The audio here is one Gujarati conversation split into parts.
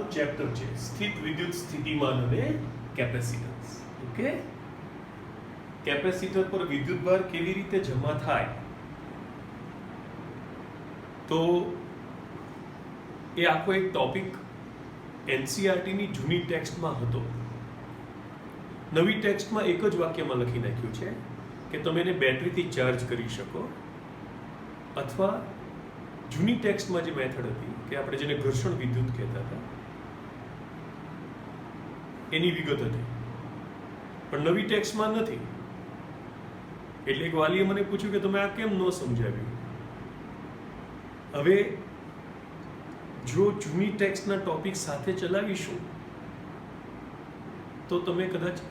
આપણું ચેપ્ટર છે સ્થિત વિદ્યુત સ્થિતિમાન અને કેપેસિટન્સ. ઓકે, કેપેસિટર પર વિદ્યુતભાર કેવી રીતે જમા થાય, તો એ આખો એક ટોપિક એનસીઆરટીની જૂની ટેક્સ્ટમાં હતો. નવી ટેક્સ્ટમાં એક જ વાક્યમાં લખી નાખ્યું છે કે તમે એને બેટરીથી ચાર્જ કરી શકો, અથવા જૂની ટેક્સ્ટમાં જે મેથડ હતી કે આપણે જેને ઘર્ષણ વિદ્યુત કહેતા હતા એની વિગત હતી, પણ નવી ટેક્સ્ટમાં નથી. એટલે એક વાલીએ મને પૂછ્યું કે તમે આ કેમ ન સમજાવ્યું. હવે જો જૂની ટેક્સ્ટના ટોપિક સાથે ચલાવીશું તો તમે કદાચ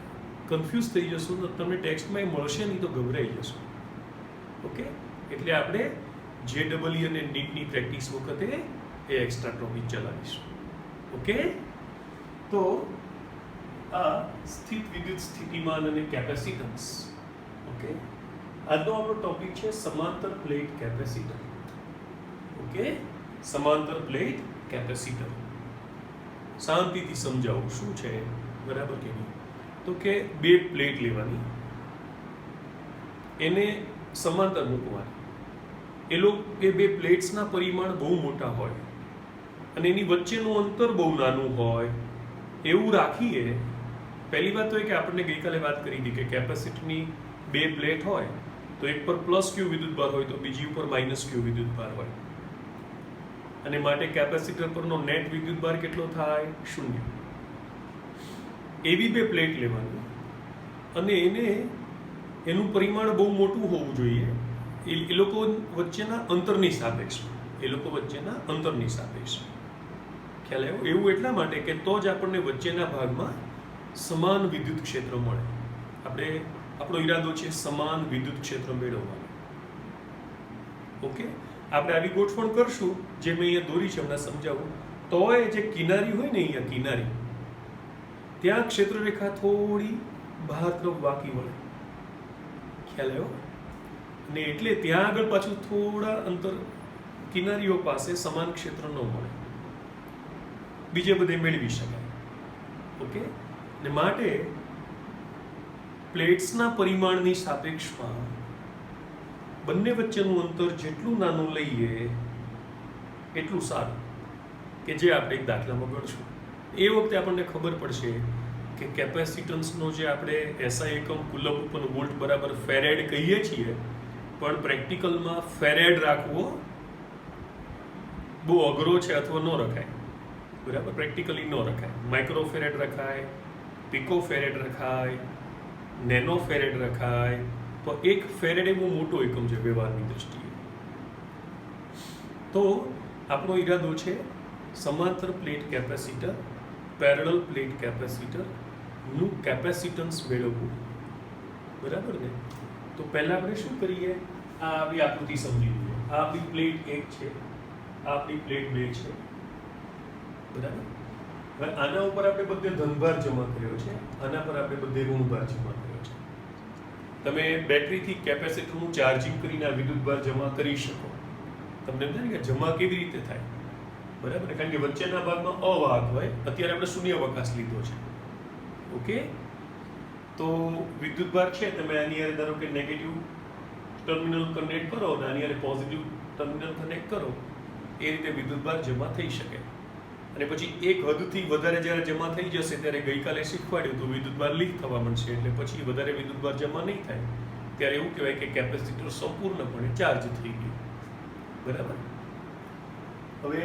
કન્ફ્યુઝ થઈ જશો, તો તમને ટેક્સ્ટમાં એ મળશે નહીં તો ગભરાઈ જશો. ઓકે, એટલે આપણે JEE અને નીટની પ્રેક્ટિસ વખતે એ એક્સ્ટ્રા ટોપિક ચલાવીશું. ઓકે, તો આ સ્થિત વિદ્યુત સ્થિતિમાન અને કેપેસિટન્સ. ઓકે, આજનો આપણો ટોપિક છે સમાંતર પ્લેટ કેપેસિટર. ઓકે, સમાંતર પ્લેટ કેપેસિટર. શાંતિથી સમજાવું શું છે, બરાબર કે નહીં. તો કે બે પ્લેટ લેવાની, એને સમાંતર મૂકવાની. એ બે પ્લેટ્સના પરિમાણ બહુ મોટા હોય અને એની વચ્ચેનું અંતર બહુ નાનું હોય એવું રાખીએ. પહેલી વાત તો એ કે આપણને ગઈકાલે વાત કરી હતી કે કેપેસિટરની બે પ્લેટ હોય તો એક પર પ્લસ ક્યુ વિદ્યુતભાર હોય તો બીજી ઉપર માઇનસ ક્યુ વિદ્યુતભાર હોય, અને માટે કેપેસિટર પરનો નેટ વિદ્યુતભાર કેટલો થાય? 0. એવી બે પ્લેટ લેવાની અને એનું પરિમાણ બહુ મોટું હોવું જોઈએ એ લોકો વચ્ચેના અંતરની સાપેક્ષમાં. ખ્યાલ આવ્યો? એવું એટલા માટે કે તો જ આપણને વચ્ચેના ભાગમાં સમાન વિદ્યુત ક્ષેત્ર મળે. આપણો ઈરાદો છે સમાન વિદ્યુત ક્ષેત્ર મેળવવાનો. ઓકે, આપણે આવી ગોઠવણ કરશું જે મેં અહીંયા દોરી છે, હમણાં સમજાવું. તો એ જે કિનારી હોય ને, અહીંયા કિનારી, ત્યાં ક્ષેત્રરેખા થોડી બહાર તરફ વાંકી વળે. ખ્યાલ આવ્યો? અને એટલે ત્યાં આગળ પાછું થોડા અંતર કિનારીઓ પાસે સમાન ક્ષેત્ર ન મળે, બીજે બધે મેળવી શકાય. ઓકે, ને માટે પ્લેટ્સના પરિમાણની સાપેક્ષમાં બંને વચ્ચેનું અંતર જેટલું નાનું લઈએ એટલું સારું, કે જે આપણે એક દાખલામાં ગણશું. એ વખતે આપણને ખબર પડશે કે કેપેસિટન્સનો જે આપણે એસઆઈ એકમ કુલમ ઉપર વોલ્ટ બરાબર ફેરેડ કહીએ છીએ, પણ પ્રેક્ટિકલમાં ફેરેડ રાખવો બહુ અઘરો છે અથવા ન રખાય. બરાબર, પ્રેક્ટિકલી ન રખાય. માઇક્રો ફેરેડ રખાય, પિકો ફેરેડ રખાય, નેનો ફેરેડ રખાય, તો એક ફેરેડ એ બહુ મોટો એકમ છે વ્યવહારની દ્રષ્ટિએ. તો આપણો ઈરાદો છે સમાંતર plate capacitor, parallel plate capacitor નું કેપેસિટન્સ મેળવવું. બરાબર ને? તો પહેલા આપણે શું કરીએ, આ આવી આકૃતિ સમજી લઈએ. આ આપણી પ્લેટ 1 છે, આ આપણી પ્લેટ 2 છે. બરાબર, હવે આના ઉપર આપણે બધે ધનભાર જમા કર્યો છે, આના પર આપણે બધે ઋણભાર જમા કર્યો છે. તમે બેટરીથી કેપેસિટરનું ચાર્જિંગ કરીને આ વિદ્યુતભાર જમા કરી શકો. તમને એમ થાય ને કે જમા કેવી રીતે થાય? બરાબર, કારણ કે વચ્ચેના ભાગમાં અવાહક હોય. અત્યારે આપણે શૂન્યાવકાશ લીધો છે. ઓકે, તો વિદ્યુતભાર છે, તમે આની હારે ધારો કે નેગેટિવ ટર્મિનલ કનેક્ટ કરો અને આની હારે પોઝિટિવ ટર્મિનલ કનેક્ટ કરો, એ રીતે વિદ્યુતભાર જમા થઈ શકે. અને પછી એક હદથી વધારે જ્યારે જમા થઈ જશે ત્યારે ગઈકાલે શીખવાડ્યું તો વિદ્યુતભાર લીક થવા માંડશે, એટલે પછી વધારે વિદ્યુતભાર જમા નહીં થાય. ત્યારે એવું કહેવાય કે કેપેસિટર સંપૂર્ણપણે ચાર્જ થઈ ગયું. બરાબર, હવે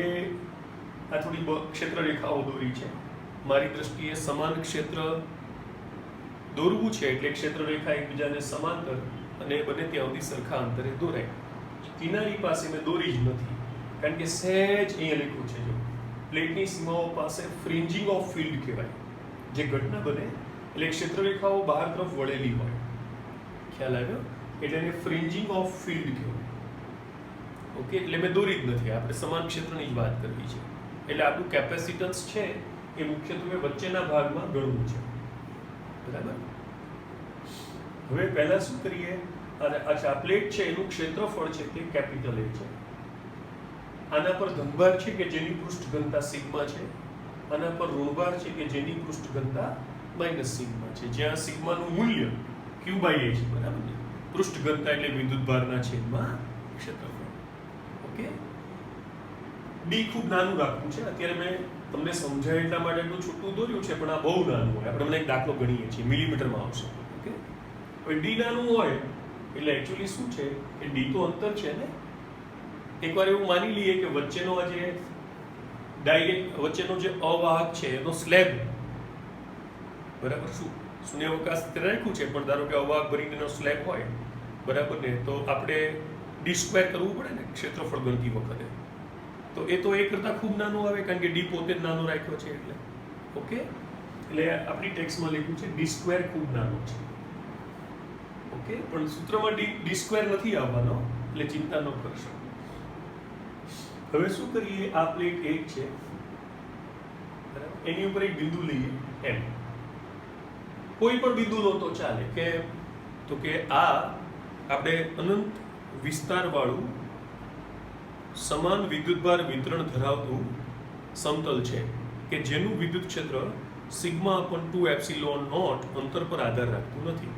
આ થોડી ક્ષેત્ર રેખાઓ દોરી છે. મારી દ્રષ્ટિએ સમાન ક્ષેત્ર દોરવું છે એટલે ક્ષેત્ર રેખા એકબીજાને સમાંતર અને બંને ત્યાં સુધી સરખા અંતરે દોરાય. કિનારી પાસે મેં દોરી જ નથી, કારણ કે સહેજ અહીંયા લખ્યું છે જો પ્લેટની સીમાઓ પાસે ફ્રિન્જિંગ ઓફ ફિલ્ડ કહેવાય. જે ઘટના બને એટલે ક્ષેત્ર રેખાઓ બહાર તરફ વળેલી હોય. ખ્યાલ આવ્યો? એટલે એને ફ્રિન્જિંગ ઓફ ફિલ્ડ કહેવાય. ઓકે, એટલે મેં દોરી જ નથી. આપણે સમાન ક્ષેત્રની જ વાત કરવી છે. એટલે આપણું કેપેસિટન્સ છે એ મુખ્યત્વે વચ્ચેના ભાગમાં ગણવું છે. બરાબર, હવે પહેલા શું કરીએ, અચ્છા પ્લેટ છે એનું ક્ષેત્રફળ છે તે કેપિટલ A છે. આના પર ધનભાર છે કે જેની પૃષ્ઠ ઘનતા સિગ્મા છે આના પર ઋણભાર છે કે જેની પૃષ્ઠ ઘનતા માઇનસ સિગ્મા છે, જ્યાં સિગ્માનું મૂલ્ય Q બાય A છે, બરાબર ને? પૃષ્ઠ ઘનતા એટલે વિદ્યુત ભારના છેદમાં ક્ષેત્રફળ. ઓકે, ડી ખૂબ નાનું રાખવું છે. અત્યારે મેં તમને સમજાય એટલા માટે એટલું છૂટું દોર્યું છે, પણ આ બહુ નાનું હોય. આપણે મને એક દાખલો ગણીએ છીએ, મિલીમીટરમાં આવશે. ઓકે, હવે ડી નાનું હોય એટલે એકચ્યુઅલી શું છે કે ડી તો અંતર છે ને. એકવાર એવું માની લઈએ કે વચ્ચેનો આ જે વચ્ચેનો જે અવાહક છે એનો સ્લેબ, બરાબર, શું શૂન્યાવકાશ રાખ્યું છે, પણ ધારો કે અવાહક ભરીને એનો સ્લેબ હોય, બરાબર ને, તો આપણે ડી સ્ક્વેર કરવું પડે ને ક્ષેત્રફળ ગણતી વખતે. તો એ તો એ કરતાં ખૂબ નાનું આવે, કારણ કે ડી પોતે જ નાનો રાખ્યો છે એટલે. ઓકે, એટલે આપણી ટેક્સ્ટમાં લખ્યું છે ડી સ્ક્વેર ખૂબ નાનો છે. ઓકે, પણ સૂત્રમાં ડી સ્ક્વેર નથી આવવાનો, એટલે ચિંતા ન કરશો. હવે શું કરીએ, આ પ્લેટ 1 છે, એની ઉપર એક બિંદુ લઈએ એમ. કોઈ પણ બિંદુ લો તો ચાલે. કે તો કે આ આપણે અનંત વિસ્તારવાળું સમાન વિદ્યુતભાર વિતરણ ધરાવતું સમતલ છે કે જેનું વિદ્યુત ક્ષેત્ર સિગ્મા અપન 2 એપ્સિલોન નોટ અંતર પર આધાર રાખતું નથી.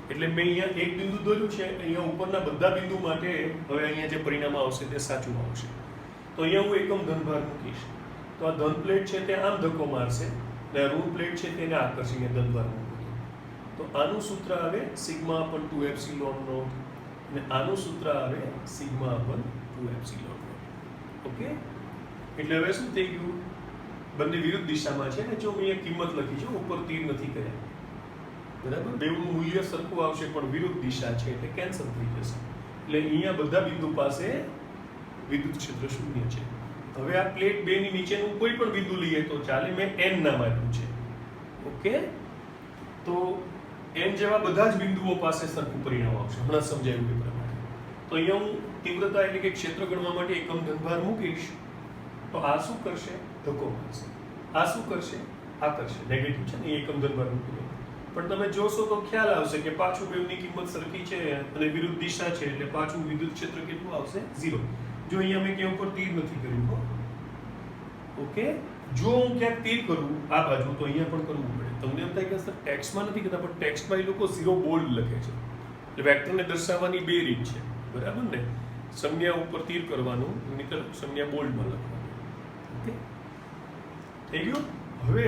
એટલે મેં અહીંયા એક બિંદુ દોર્યું છે, અહીંયા ઉપરના બધા બિંદુ માટે હવે અહીંયા જે પરિણામ આવશે તે સાચું આવશે. તો અહીંયા હું એકમ ધનભાર મૂકીશ, તો આ ધન પ્લેટ છે તે આમ ધક્કો મારશે, અને ઋણ પ્લેટ છે તેને આકર્ષીને ધનભાર મૂકું. તો આનું સૂત્ર આવે સિગ્મા અપન 2 એપ્સિલોન નોટ, અને આનું સૂત્ર આવે સિગ્મા અપન 2 એપ્સિલોન. ઓકે, એટલે હવે શું થઈ ગયું, બંને વિરુદ્ધ દિશામાં છે ને. જો મેં અહીંયા કિંમત લખી છે, ઉપર તીર નથી કર્યા, બરાબર, બેવનું મૂલ્ય સરખું આવશે પણ વિરુદ્ધ દિશા છે એટલે કેન્સલ થઈ જશે. એટલે અહીંયા બધા બિંદુ પાસે વિદ્યુત ક્ષેત્ર શૂન્ય છે. હવે આ પ્લેટ 2 ની નીચેનું કોઈ પણ બિંદુ લઈએ તો ચાલે. મેં n નામ આપ્યું છે. ઓકે, તો n જેવા બધા જ બિંદુઓ પાસે સરખું પરિણામ આવશે. હમણાં સમજાયું એ પ્રમાણે. તો અહીંયા હું તીવ્રતા એટલે કે ક્ષેત્ર ગણવા માટે એકમ ધનભાર મૂકીશ, તો આ શું કરશે, ધક્કો મારશે. આ શું કરશે, આ કરશે, નેગેટિવ છે ને, એકમ ધનભાર મૂકી દો. પણ તમે જોશો તો ખ્યાલ આવશે કે પાછું બેવની કિંમત સરખી છે અને વિરુદ્ધ દિશા છે, એટલે પાછું વિદ્યુત ક્ષેત્ર કેટલું આવશે, 0. જો અહીંયા મેં ક્યાં ઉપર તીર નથી કર્યું. ઓકે, જો હું ક્યાંક તીર કરું આ બાજુ તો અહીંયા પણ કરવું પડે. તમને એમ થાય કે સર ટેક્સ્ટમાં નથી કરતા, પણ ટેક્સ્ટમાં એ લોકો 0 બોલ્ડ લખે છે. એટલે વેક્ટરને દર્શાવવાની 2 રીત છે, બરાબર ને. સંજ્ઞા ઉપર તીર કરવાનું, નહીંતર સંજ્ઞા બોલ્ડમાં લખવાનું. ઓકે, થઈ ગયું. હવે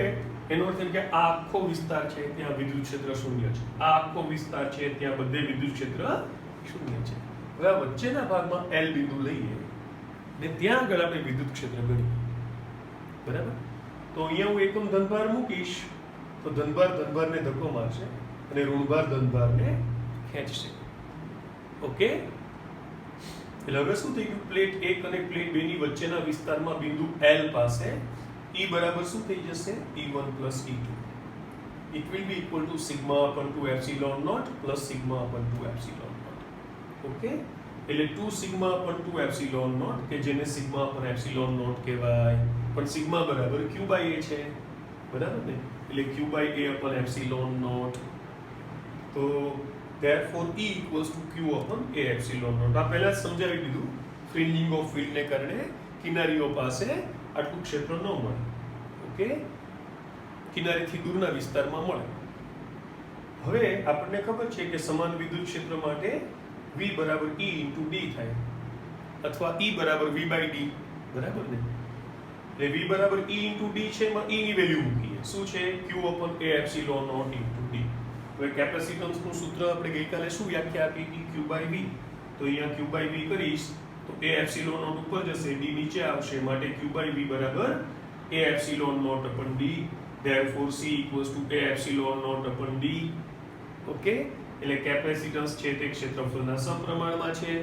એનો અર્થ એમ કે આ આખો વિસ્તાર છે ત્યાં વિદ્યુત ક્ષેત્ર શૂન્ય છે, આ આખો વિસ્તાર છે ત્યાં બધે વિદ્યુત ક્ષેત્ર શૂન્ય છે. હવે આ વચ્ચેના ભાગમાં L બિંદુ લઈએ ને ત્યાં આગળ આપણે વિદ્યુત ક્ષેત્ર ગણીએ, બરાબર. તો અહીંયા હું એકમ ધનભાર મૂકીશ, તો ધનભાર ધનભારને ધક્કો મારશે અને ઋણભાર ધનભારને ખેંચશે. ઓકે, એટલે હવે શું થઈ ગયું, પ્લેટ 1 અને પ્લેટ 2 ની વચ્ચેના વિસ્તારમાં બિંદુ L પાસે E બરાબર શું થઈ જશે, E1 plus E2. It will be equal to sigma upon 2 epsilon naught plus sigma upon 2 epsilon naught. Okay, એટલે 2 sigma upon 2 epsilon naught કે જેને sigma upon epsilon naught કહેવાય, પણ sigma બરાબર q by a છે, બરાબર ને. એટલે q by a upon epsilon naught. તો therefore E equals to q upon a epsilon naught. આ પહેલા જ સમજાવી દીધું, ફ્રિન્જિંગ ઓફ ફિલ્ડને કારણે કિનારીઓ પાસે આટલું ક્ષેત્ર ન મળે. ઓકે, કિનારીથી દૂરના વિસ્તારમાં મળે. હવે આપણને ખબર છે કે સમાન વિદ્યુત ક્ષેત્ર માટે V બરાબર E into D થાય, અથવા E બરાબર V by D, બરાબર ને. એટલે V બરાબર E into D છે, એમાં E ની વેલ્યુ મૂકીએ. શું છે, Q upon A epsilon naught into D. હવે કેપેસિટન્સનું સૂત્ર આપણે ગઈકાલે શું વ્યાખ્યા આપી હતી, Q by V. તો અહીંયા Q by V કરીશ તો A epsilon naught ઉપર જશે, D નીચે આવશે, માટે Q by V બરાબર A epsilon naught upon D. Therefore C equals to A epsilon naught upon D. Okay, એટલે કેપેસિટન્સ છે તે ક્ષેત્રફળના સમપ્રમાણમાં છે,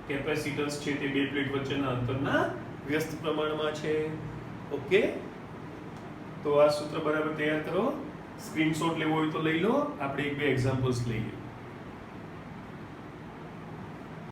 કેપેસિટન્સ છે તે બે પ્લેટ વચ્ચેના અંતરના વ્યસ્ત પ્રમાણમાં છે. ઓકે, તો આ સૂત્ર બરાબર તૈયાર કરો. સ્ક્રીનશોટ લેવો હોય તો લઈ લો, આપણે 1-2 એક્ઝામ્પલ્સ લઈએ.